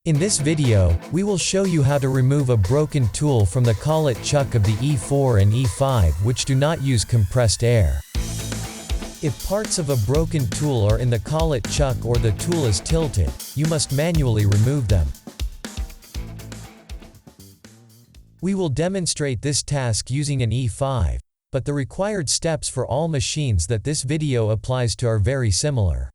In this video, we will show you how to remove a broken tool from the collet chuck of the E4 and E5 which do not use compressed air. If parts of a broken tool are in the collet chuck or the tool is tilted, you must manually remove them. We will demonstrate this task using an E5, but the required steps for all machines that this video applies to are very similar.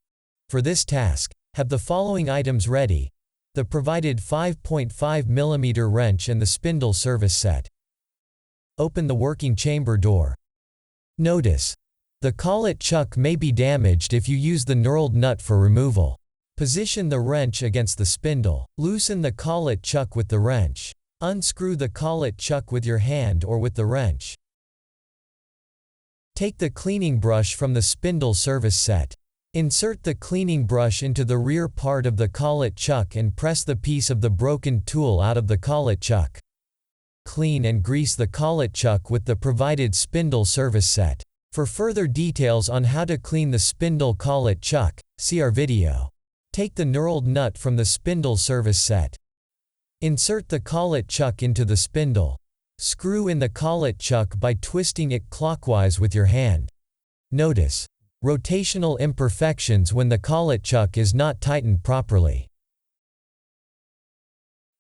For this task, have the following items ready: the provided 5.5 mm wrench and the spindle service set. Open the working chamber door. Notice, the collet chuck may be damaged if you use the knurled nut for removal. Position the wrench against the spindle. Loosen the collet chuck with the wrench. Unscrew the collet chuck with your hand or with the wrench. Take the cleaning brush from the spindle service set. Insert the cleaning brush into the rear part of the collet chuck and press the piece of the broken tool out of the collet chuck. Clean and grease the collet chuck with the provided spindle service set. For further details on how to clean the spindle collet chuck, see our video. Take the knurled nut from the spindle service set. Insert the collet chuck into the spindle. Screw in the collet chuck by twisting it clockwise with your hand. Notice rotational imperfections when the collet chuck is not tightened properly.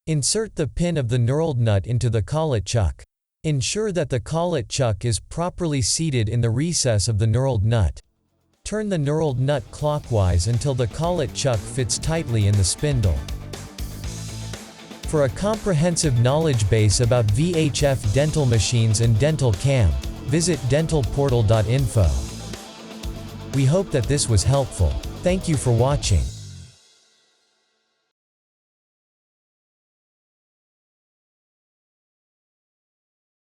Insert the pin of the knurled nut into the collet chuck. Ensure that the collet chuck is properly seated in the recess of the knurled nut. Turn the knurled nut clockwise until the collet chuck fits tightly in the spindle. For a comprehensive knowledge base about VHF dental machines and dental cam, visit dentalportal.info. We hope that this was helpful. Thank you for watching.